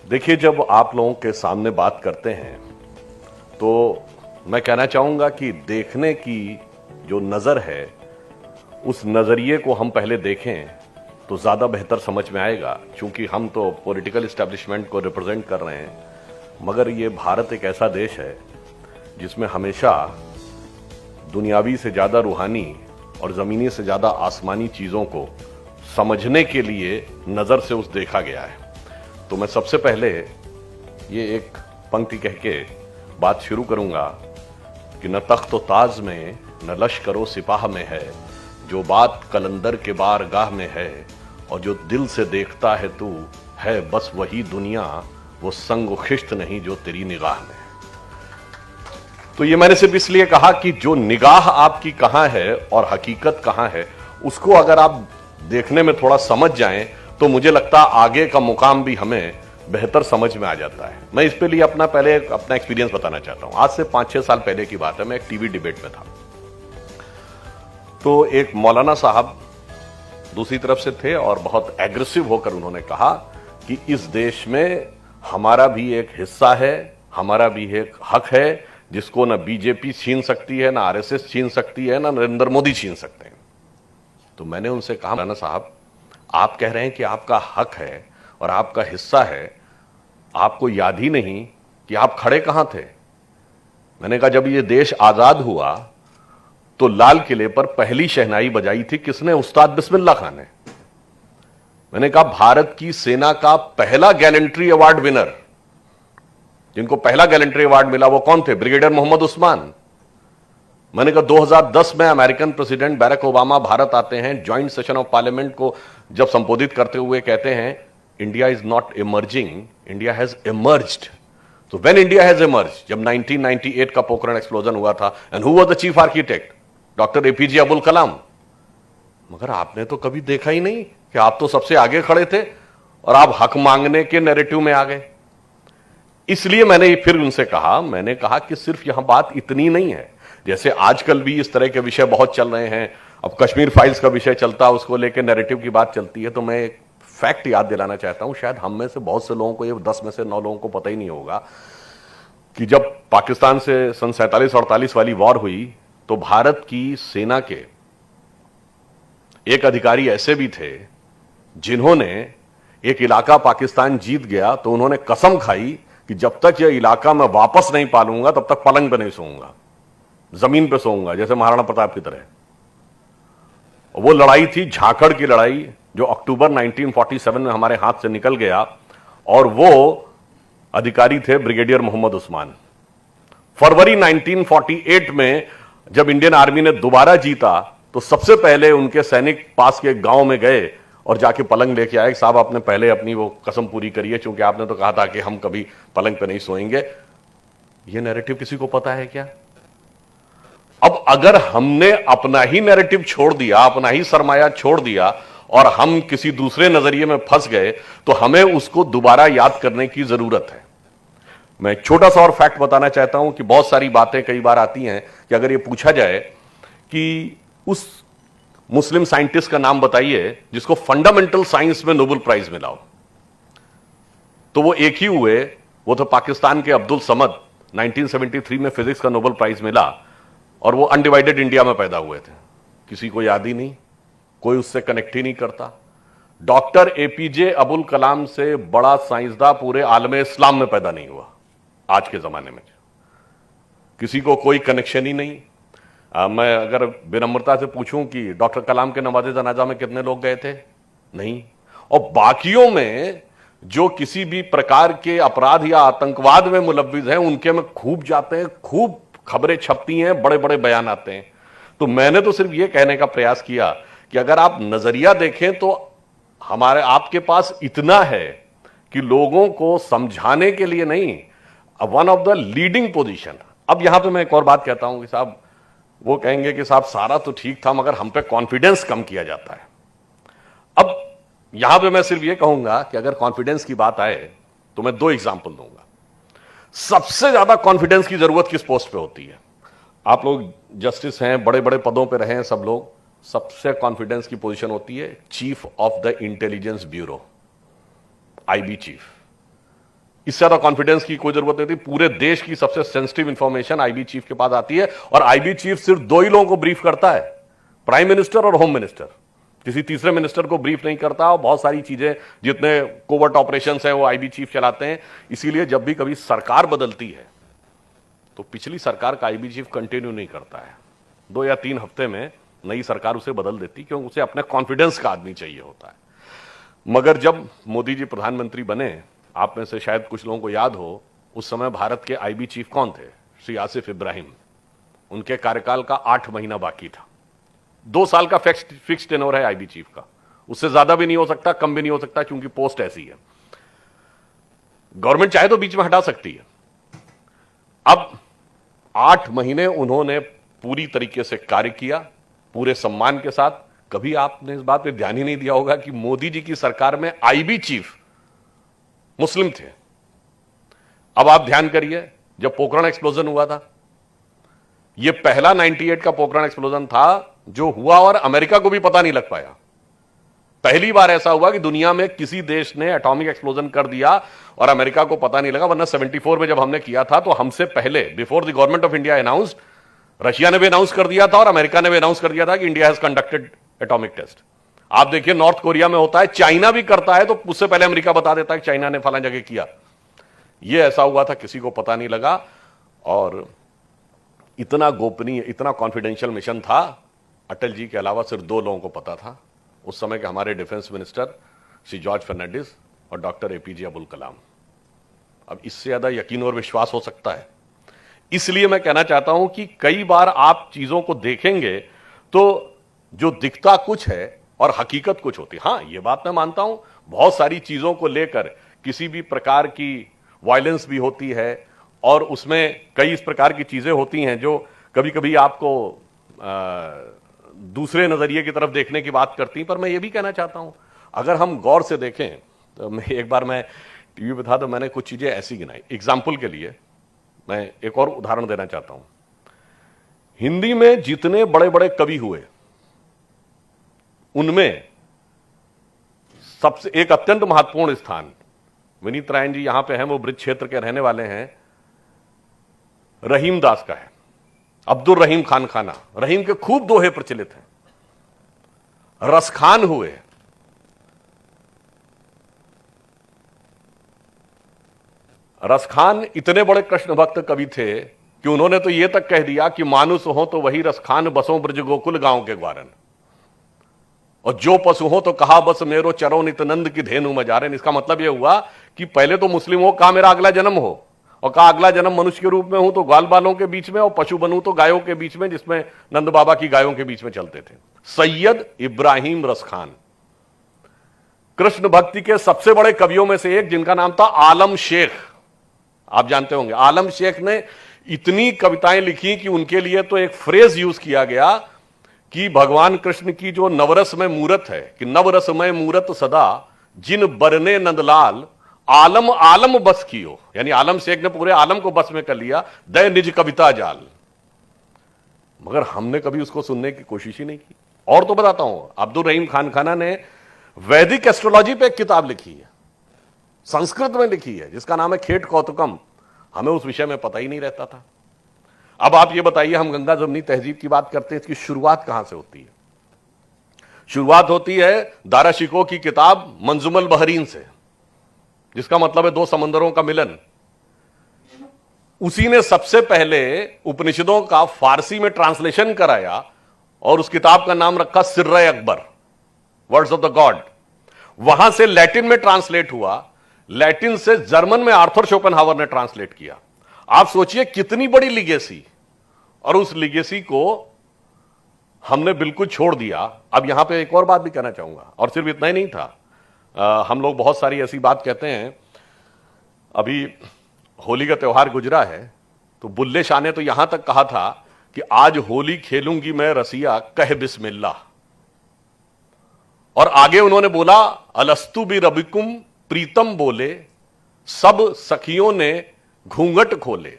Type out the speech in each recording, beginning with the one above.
देखिए, जब आप लोगों के सामने बात करते हैं तो मैं कहना चाहूंगा कि देखने की जो नज़र है उस नज़रिए को हम पहले देखें तो ज़्यादा बेहतर समझ में आएगा। क्योंकि हम तो पॉलिटिकल इस्टेब्लिशमेंट को रिप्रेजेंट कर रहे हैं, मगर ये भारत एक ऐसा देश है जिसमें हमेशा दुनियावी से ज़्यादा रूहानी और ज़मीनी से ज़्यादा आसमानी चीज़ों को समझने के लिए नज़र से उस देखा गया है। तो मैं सबसे पहले ये एक पंक्ति कह के बात शुरू करूंगा कि न तख्त ताज में न लश्करो सिपाह में है, जो बात कलंदर के बारगाह में है, और जो दिल से देखता है तू है बस वही दुनिया, वो संग खिश्त नहीं जो तेरी निगाह में है। तो ये मैंने सिर्फ इसलिए कहा कि जो निगाह आपकी कहां है और हकीकत कहां है, उसको अगर आप देखने में थोड़ा समझ जाएं तो मुझे लगता है आगे का मुकाम भी हमें बेहतर समझ में आ जाता है। मैं इस पे लिए पहले अपना एक्सपीरियंस बताना चाहता हूं। आज से 5-6 साल पहले की बात है, मैं एक टीवी डिबेट में था। तो एक मौलाना साहब दूसरी तरफ से थे और बहुत एग्रेसिव होकर उन्होंने कहा कि इस देश में हमारा भी एक हिस्सा है, हमारा भी एक हक है, जिसको ना बीजेपी छीन सकती है, ना आरएसएस छीन सकती है, ना नरेंद्र मोदी छीन सकते हैं। तो मैंने उनसे कहा, मौलाना साहब, आप कह रहे हैं कि आपका हक है और आपका हिस्सा है, आपको याद ही नहीं कि आप खड़े कहां थे? मैंने कहा, जब ये देश आजाद हुआ तो लाल किले पर पहली शहनाई बजाई थी किसने? उस्ताद बिस्मिल्लाह खान ने। मैंने कहा, भारत की सेना का पहला गैलेंट्री अवार्ड विनर, जिनको पहला गैलेंट्री अवार्ड मिला, वो कौन थे? ब्रिगेडियर मोहम्मद उस्मान। मैंने कहा, 2010 में American president Barack Obama Bharat आते हैं, ज्वाइंट सेशन ऑफ पार्लियामेंट को जब संबोधित करते हुए कहते हैं, India is not emerging, India has emerged. तो व्हेन इंडिया हैज इमर्ज्ड, जब 1998 का पोखरण एक्सप्लोजन हुआ था, and who was the chief architect? Doctor APJ Abdul Kalam. मगर आपने तो कभी देखा ही नहीं कि आप तो सबसे आगे खड़े थे और आप हक मांगने के नैरेटिव में आ गए। इसलिए मैंने फिर उनसे कहा, मैंने कहा कि सिर्फ यहां बात इतनी नहीं है, जैसे आजकल भी इस तरह के विषय बहुत चल रहे हैं। अब कश्मीर फाइल्स का विषय चलता है, उसको लेकर नैरेटिव की बात चलती है। तो मैं एक फैक्ट याद दिलाना चाहता हूं, शायद हम में से बहुत से लोगों को, ये 10 में से 9 लोगों को पता ही नहीं होगा कि जब पाकिस्तान से सन 47-48 वाली वॉर हुई तो भारत की सेना के एक अधिकारी ऐसे भी थे जिन्होंने एक इलाका पाकिस्तान जीत गया तो उन्होंने कसम खाई कि जब तक यह इलाका मैं वापस नहीं पालूंगा तब तक पलंग पे नहीं सोऊंगा, जमीन पे सोऊंगा, जैसे महाराणा प्रताप की तरह। वो लड़ाई थी झाकड़ की लड़ाई, जो अक्टूबर 1947 में हमारे हाथ से निकल गया, और वो अधिकारी थे ब्रिगेडियर मोहम्मद उस्मान। फरवरी 1948 में जब इंडियन आर्मी ने दोबारा जीता तो सबसे पहले उनके सैनिक पास के गांव में गए और जाके पलंग लेके आए। साहब, आपने पहले अपनी वो कसम पूरी करी है, क्योंकि आपने तो कहा था कि हम कभी पलंग पे नहीं सोएंगे। ये नैरेटिव किसी को पता है क्या? अब अगर हमने अपना ही नैरेटिव छोड़ दिया, अपना ही सरमाया छोड़ दिया और हम किसी दूसरे नजरिए में फंस गए, तो हमें उसको दोबारा याद करने की जरूरत है। मैं छोटा सा और फैक्ट बताना चाहता हूं कि बहुत सारी बातें कई बार आती हैं कि अगर ये पूछा जाए कि उस मुस्लिम साइंटिस्ट का नाम बताइए जिसको फंडामेंटल साइंस में नोबेल प्राइज मिला हो, तो वो एक ही हुए, वो तो पाकिस्तान के अब्दुल समद। 1973 में फिजिक्स का नोबेल प्राइज मिला और वो अनडिवाइडेड इंडिया में पैदा हुए थे। किसी को याद ही नहीं, कोई उससे कनेक्ट ही नहीं करता। डॉक्टर एपीजे अब्दुल कलाम से बड़ा साइंसदान पूरे आलमे इस्लाम में पैदा नहीं हुआ आज के जमाने में। किसी को कोई कनेक्शन ही नहीं। मैं अगर विनम्रता से पूछूं कि डॉक्टर कलाम के नवाज़े जनाजा में कितने लोग गए थे? नहीं। और बाकियों में जो किसी भी प्रकार के अपराध या आतंकवाद में मुलव्विस हैं, उनके में खूब जाते हैं, खूब खबरें छपती हैं, बड़े बड़े बयान आते हैं। तो मैंने तो सिर्फ यह कहने का प्रयास किया कि अगर आप नजरिया देखें तो हमारे आपके पास इतना है कि लोगों को समझाने के लिए नहीं, one of the leading position. अब यहां पे मैं एक और बात कहता हूं कि साहब, वो कहेंगे कि साहब सारा तो ठीक था मगर हम पे कॉन्फिडेंस कम किया जाता है। अब यहां पे मैं सिर्फ ये कहूंगा कि अगर कॉन्फिडेंस की बात आए तो मैं 2 एग्जांपल दूंगा। सबसे ज्यादा कॉन्फिडेंस की जरूरत किस पोस्ट पे होती है? आप लोग जस्टिस हैं, बड़े बड़े पदों पे रहे हैं सब लोग, सबसे कॉन्फिडेंस की पोजीशन होती है chief of the intelligence bureau, IB chief. इससे ज्यादा कॉन्फिडेंस की कोई जरूरत नहीं थी। पूरे देश की सबसे सेंसिटिव इंफॉर्मेशन आईबी चीफ के पास आती है और आईबी चीफ सिर्फ दो ही लोगों को ब्रीफ करता है, प्राइम मिनिस्टर और होम मिनिस्टर। किसी तीसरे मिनिस्टर को ब्रीफ नहीं करता और बहुत सारी चीजें, जितने कोवर्ट ऑपरेशंस हैं वो आईबी चीफ चलाते हैं। इसीलिए जब भी कभी सरकार बदलती है तो पिछली सरकार का आईबी चीफ कंटिन्यू नहीं करता है, 2 या 3 हफ्ते में नई सरकार उसे बदल देती, क्योंकि उसे अपने कॉन्फिडेंस का आदमी चाहिए होता है। मगर जब मोदी जी प्रधानमंत्री बने, आप में से शायद कुछ लोगों को याद हो, उस समय भारत के आईबी चीफ कौन थे? श्री आसिफ इब्राहिम। उनके कार्यकाल का 8 महीना बाकी था। 2 साल का फिक्स टेन्योर है आईबी चीफ का, उससे ज्यादा भी नहीं हो सकता, कम भी नहीं हो सकता, क्योंकि पोस्ट ऐसी है। गवर्नमेंट चाहे तो बीच में हटा सकती है। अब 8 महीने उन्होंने पूरी तरीके से कार्य किया, पूरे सम्मान के साथ। कभी आपने इस बात पे ध्यान ही नहीं दिया होगा कि मोदी जी की सरकार में आईबी चीफ मुस्लिम थे। अब आप ध्यान करिए, जब पोखरण एक्सप्लोजन हुआ था, यह पहला 98 का पोखरण एक्सप्लोजन था जो हुआ और अमेरिका को भी पता नहीं लग पाया। पहली बार ऐसा हुआ कि दुनिया में किसी देश ने एटॉमिक एक्सप्लोजन कर दिया और अमेरिका को पता नहीं लगा। वरना 74 में जब हमने किया था तो हमसे पहले, before the government of India announced, Russia ने भी अनाउंस कर दिया था और अमेरिका ने भी अनाउंस कर दिया था कि India has conducted atomic test. आप देखिए, नॉर्थ कोरिया में होता है, चाइना भी करता है, तो उससे पहले अमेरिका बता देता है कि चाइना ने फलां जगह किया। यह ऐसा हुआ था, किसी को पता नहीं लगा और इतना गोपनीय, इतना कॉन्फिडेंशियल मिशन था। अटल जी के अलावा सिर्फ 2 लोगों को पता था, उस समय के हमारे डिफेंस मिनिस्टर श्री जॉर्ज फर्नांडिस और डॉक्टर एपीजे अब्दुल कलाम। अब इससे ज्यादा यकीन और विश्वास हो सकता है? इसलिए मैं कहना चाहता हूं कि कई बार आप चीजों को देखेंगे तो जो दिखता कुछ है और हकीकत कुछ होती है। हां, यह बात मैं मानता हूं, बहुत सारी चीजों को लेकर किसी भी प्रकार की वायलेंस भी होती है और उसमें कई इस प्रकार की चीजें होती हैं जो कभी कभी आपको दूसरे नजरिए की तरफ देखने की बात करती हैं। पर मैं ये भी कहना चाहता हूं, अगर हम गौर से देखें तो एक बार मैं टीवी पे था तो मैंने कुछ चीजें ऐसी गिनाई। एग्जाम्पल के लिए मैं एक और उदाहरण देना चाहता हूं। हिंदी में जितने बड़े बड़े कवि हुए, उनमें सबसे एक अत्यंत महत्वपूर्ण स्थान, विनीत रायन जी यहां पे हैं, वो ब्रिज क्षेत्र के रहने वाले हैं, रहीम दास का है। अब्दुल रहीम खान खाना, रहीम के खूब दोहे प्रचलित हैं। रसखान हुए, रसखान इतने बड़े कृष्ण भक्त कवि थे कि उन्होंने तो यह तक कह दिया कि मानुष हो तो वही रसखान, बसों ब्रज गोकुल गांव के ग्वारन, और जो पशु हो तो कहा बस मेरो चरो नित्यानंद की धेनु मजारन। इसका मतलब यह हुआ कि पहले तो मुस्लिम हो, कहा मेरा अगला जन्म हो, और कहा अगला जन्म मनुष्य के रूप में हूं तो ग्वाल बालों के बीच में, और पशु बनूं तो गायों के बीच में, जिसमें नंद बाबा की गायों के बीच में चलते थे। सैयद इब्राहिम रसखान, कृष्ण भक्ति के सबसे बड़े कवियों में से एक, जिनका नाम था आलम शेख। आप जानते होंगे, आलम शेख ने इतनी कविताएं लिखी कि उनके लिए तो एक फ्रेज यूज किया गया कि भगवान कृष्ण की जो नवरस में मूरत है, कि नवरस में मूरत सदा जिन बरने नंदलाल आलम आलम बस कियो। यानी आलम शेख ने पूरे आलम को बस में कर लिया, दय निज कविता जाल। मगर हमने कभी उसको सुनने की कोशिश ही नहीं की। और तो बताता हूं, अब्दुल रहीम खान खाना ने वैदिक एस्ट्रोलॉजी पे एक किताब लिखी है, संस्कृत में लिखी है, जिसका नाम है खेट कौतुकम। हमें उस विषय में पता ही नहीं रहता था। अब आप ये बताइए, हम गंगा जमुनी तहजीब की बात करते हैं, इसकी शुरुआत कहां से होती है? शुरुआत होती है दारा शिकोह की किताब मंजुमल बहरीन से, जिसका मतलब है 2 समंदरों का मिलन। उसी ने सबसे पहले उपनिषदों का फारसी में ट्रांसलेशन कराया और उस किताब का नाम रखा Sirre Akbar, words of the god. वहां से लैटिन में ट्रांसलेट हुआ, लैटिन से जर्मन में आर्थर शोपेनहावर ने ट्रांसलेट किया। आप सोचिए कितनी बड़ी लिगेसी, और उस लिगेसी को हमने बिल्कुल छोड़ दिया। अब यहां पे एक और बात भी कहना चाहूंगा, और सिर्फ इतना ही नहीं था, हम लोग बहुत सारी ऐसी बात कहते हैं। अभी होली का त्योहार गुजरा है, तो बुल्ले शाह ने तो यहां तक कहा था कि आज होली खेलूंगी मैं रसिया कह बिस्मिल्लाह, और आगे उन्होंने बोला अलस्तु बि रबिकुम प्रीतम बोले, सब सखियों ने घूंघट खोले,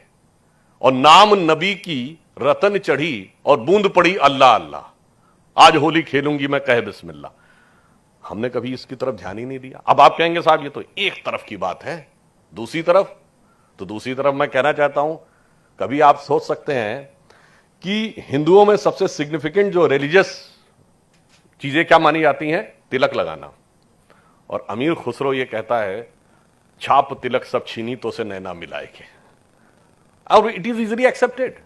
और नाम नबी की रतन चढ़ी और बूंद पड़ी अल्लाह अल्लाह, आज होली खेलूंगी मैं कह बिस्मिल्लाह। हमने कभी इसकी तरफ ध्यान ही नहीं दिया। अब आप कहेंगे साहब ये तो एक तरफ की बात है, दूसरी तरफ मैं कहना चाहता हूं, कभी आप सोच सकते हैं कि हिंदुओं में सबसे सिग्निफिकेंट जो रिलीजियस चीजें क्या मानी जाती हैं? तिलक लगाना। और अमीर खुसरो ये कहता है, छाप तिलक सब छीनी तो से नैना मिलाए के। और इट इज इजिली एक्सेप्टेड।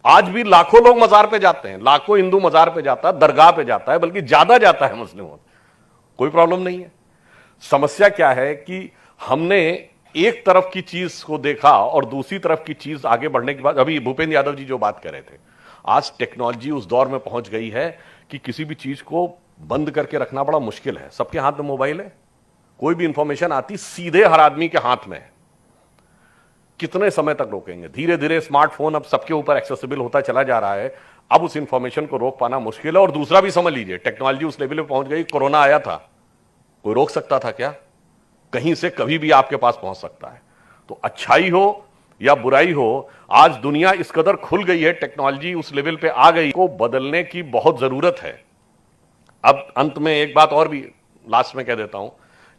आज भी लाखों लोग मजार पे जाते हैं, लाखों हिंदू मजार पे जाता है, दरगाह पे जाता है, बल्कि ज्यादा जाता है मुस्लिमों। कोई प्रॉब्लम नहीं है। समस्या क्या है कि हमने एक तरफ की चीज को देखा और दूसरी तरफ की चीज आगे बढ़ने के बाद, अभी भूपेंद्र यादव जी जो बात कर रहे थे, आज टेक्नोलॉजी उस दौर में पहुंच गई है कि किसी भी चीज को बंद करके रखना बड़ा मुश्किल है। सबके हाथ में मोबाइल है, कोई भी इंफॉर्मेशन आती सीधे हर आदमी के हाथ में है। कितने समय तक रोकेंगे? धीरे धीरे स्मार्टफोन अब सबके ऊपर एक्सेसिबल होता चला जा रहा है। अब उस इंफॉर्मेशन को रोक पाना मुश्किल है। और दूसरा भी समझ लीजिए, टेक्नोलॉजी उस लेवल पे पहुंच गई, कोरोना आया था, कोई रोक सकता था क्या? कहीं से कभी भी आपके पास पहुंच सकता है। तो अच्छाई हो या बुराई हो, आज दुनिया इस कदर खुल गई है, टेक्नोलॉजी उस लेवल पे आ गई, को बदलने की बहुत जरूरत है। अब अंत में एक बात और भी लास्ट में कह देता हूं।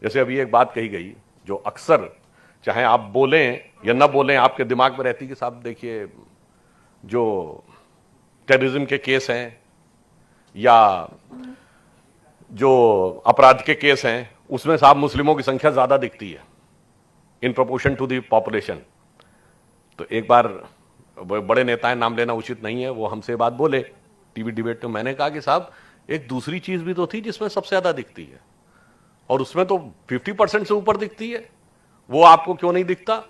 जैसे अभी एक बात कही गई जो अक्सर, चाहे आप बोलें या ना बोलें, आपके दिमाग में रहती कि साहब देखिए, जो टेररिज्म के केस हैं या जो अपराध के केस हैं, उसमें साहब मुस्लिमों की संख्या ज्यादा दिखती है in proportion to the population. तो एक बार बड़े नेताएं, नाम लेना उचित नहीं है, वो हमसे बात बोले टीवी डिबेट में। मैंने कहा कि साहब एक दूसरी चीज भी तो थी जिसमें सबसे ज्यादा दिखती है, और उसमें तो 50% से ऊपर दिखती है, वो आपको क्यों नहीं दिखता?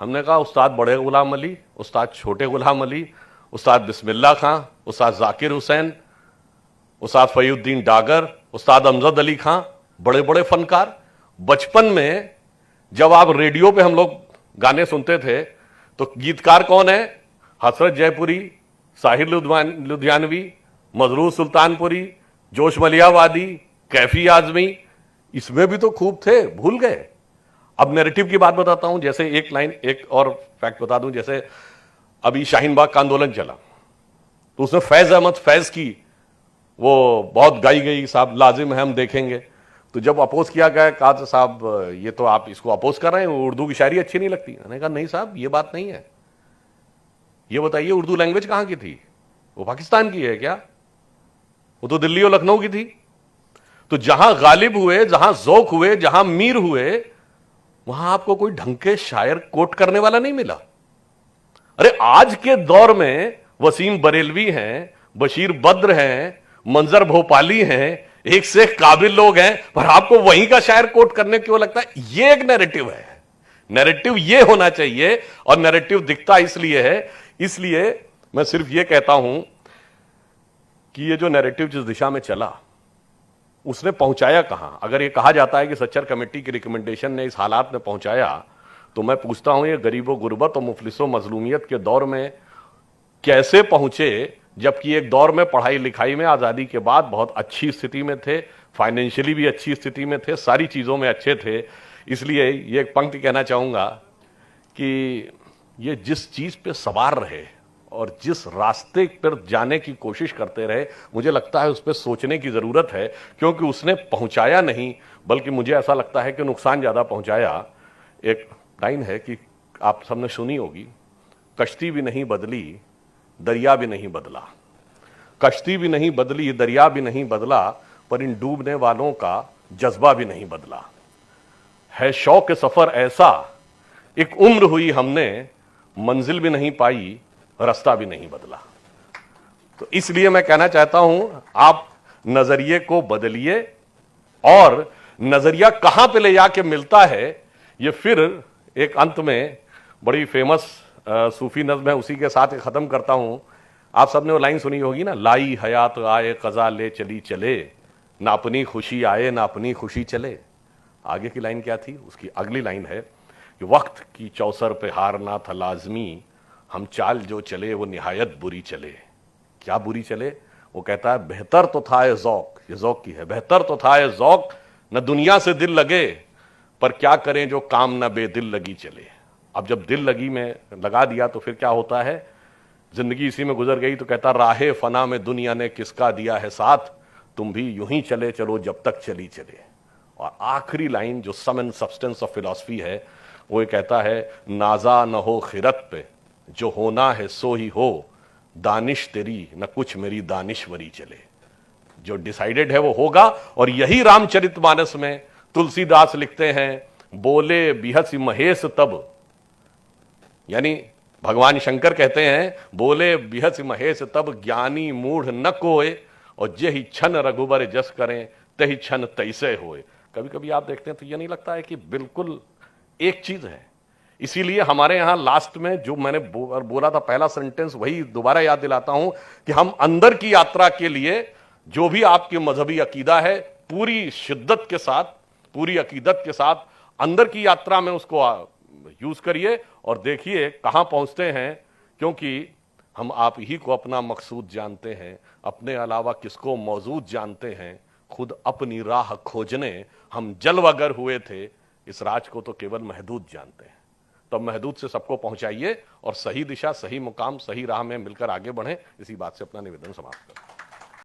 हमने कहा उस्ताद बड़े गुलाम अली, उस्ताद छोटे गुलाम अली, उस्ताद बिस्मिल्ला खां, उस्ताद जाकिर हुसैन, उस्ताद फहीउद्दीन डागर, उस्ताद अमजद अली खां, बड़े बड़े फनकार। बचपन में जब आप रेडियो पे हम लोग गाने सुनते थे तो गीतकार कौन है? हसरत जयपुरी, साहिर लुधियानवी, मजरूर सुल्तानपुरी, जोश मलियावादी, कैफी आजमी। इसमें भी तो खूब थे, भूल गए। अब नैरेटिव की बात बताता हूं। जैसे एक लाइन, एक और फैक्ट बता दूं। जैसे अभी शाहीन बाग का आंदोलन चला तो उसमें फैज अहमद फैज की वो बहुत गाई गई, साहब लाजिम है हम देखेंगे। तो जब अपोज किया गया, कहा तो साहब ये तो आप इसको अपोज कर रहे हैं, उर्दू की शायरी अच्छी नहीं लगती। मैंने कहा नहीं साहब, ये बात नहीं है। ये बताइए उर्दू लैंग्वेज कहां की थी? वो पाकिस्तान की है क्या? वो तो दिल्ली और लखनऊ की थी। तो जहां गालिब हुए, जहां ज़ौक हुए, जहां मीर हुए, वहां आपको कोई ढंग के शायर कोट करने वाला नहीं मिला। अरे आज के दौर में वसीम बरेलवी हैं, बशीर बद्र हैं, मंजर भोपाली हैं, एक से एक काबिल लोग हैं, पर आपको वहीं का शायर कोट करने क्यों लगता है? ये एक नैरेटिव है। नैरेटिव ये होना चाहिए, और नैरेटिव दिखता इसलिए है। इसलिए मैं सिर्फ ये कहता हूं कि ये जो नैरेटिव जिस दिशा में चला, उसने पहुंचाया कहां? अगर ये कहा जाता है कि सच्चर कमेटी की रिकमेंडेशन ने इस हालात में पहुंचाया, तो मैं पूछता हूं ये गरीबों, गुर्बत और मुफलिसों, मजलूमियत के दौर में कैसे पहुंचे? जबकि एक दौर में पढ़ाई लिखाई में आजादी के बाद बहुत अच्छी स्थिति में थे, फाइनेंशियली भी अच्छी स्थिति में थे, सारी चीजों में अच्छे थे। इसलिए ये एक पंक्ति कहना चाहूंगा कि ये जिस चीज पे सवार रहे और जिस रास्ते पर जाने की कोशिश करते रहे, मुझे लगता है उस पर सोचने की जरूरत है, क्योंकि उसने पहुंचाया नहीं, बल्कि मुझे ऐसा लगता है कि नुकसान ज्यादा पहुंचाया। एक लाइन है कि आप सबने सुनी होगी, कश्ती भी नहीं बदली, दरिया भी नहीं बदला। कश्ती भी नहीं बदली, दरिया भी नहीं बदला, पर इन डूबने वालों का जज्बा भी नहीं बदला। है शौक सफर ऐसा, एक उम्र हुई हमने, मंजिल भी नहीं पाई, रास्ता भी नहीं बदला। तो इसलिए मैं कहना चाहता हूं, आप नजरिए को बदलिए, और नजरिया कहां पे ले जाके मिलता है, ये फिर एक अंत में बड़ी फेमस सूफी नज्म है, उसी के साथ खत्म करता हूं। आप सबने वो लाइन सुनी होगी ना, लाई हयात आए कजा ले चली चले, ना अपनी खुशी आए ना अपनी खुशी चले। आगे की लाइन क्या थी? उसकी अगली लाइन है कि वक्त की चौसर पे हारना था लाजमी, हम चाल जो चले वो निहायत बुरी चले। क्या बुरी चले? वो कहता है बेहतर तो था ये ज़ौक, ये ज़ौक की है, बेहतर तो था ये ज़ौक, न दुनिया से दिल लगे, पर क्या करें जो काम न बेदिल लगी चले। अब जब दिल लगी में लगा दिया तो फिर क्या होता है? जिंदगी इसी में गुजर गई। तो कहता राहे फना में दुनिया ने किसका दिया है साथ, तुम भी यूं ही चले चलो जब तक चली चले। और आखिरी लाइन जो सम एंड सब्सटेंस ऑफ फिलॉसफी है, वो ये कहता है, नाजा न हो खिरत पे, जो होना है सो ही हो, दानिश तेरी न कुछ मेरी दानिश्वरी चले। जो डिसाइडेड है वो होगा। और यही रामचरितमानस में तुलसीदास लिखते हैं, बोले बिहसी महेश तब, यानी भगवान शंकर कहते हैं, बोले बिहसी महेश तब, ज्ञानी मूढ़ न कोय, और जे ही क्षण रघुबर जस करें तही क्षण तैसे होए। कभी कभी आप देखते हैं तो यह नहीं लगता है कि बिल्कुल एक चीज है। इसीलिए हमारे यहां लास्ट में जो मैंने बोला था पहला सेंटेंस, वही दोबारा याद दिलाता हूं कि हम अंदर की यात्रा के लिए जो भी आपकी मजहबी अकीदा है, पूरी शिद्दत के साथ, पूरी अकीदत के साथ अंदर की यात्रा में उसको यूज करिए और देखिए कहां पहुंचते हैं। क्योंकि हम आप ही को अपना मकसूद जानते हैं, अपने अलावा किसको मौजूद जानते हैं। खुद अपनी राह खोजने हम जलवगर हुए थे, इस राज को तो केवल महदूद जानते हैं। तो महदूद से सबको पहुंचाइए और सही दिशा, सही मुकाम, सही राह में मिलकर आगे बढ़ें। इसी बात से अपना निवेदन समाप्त करते हैं।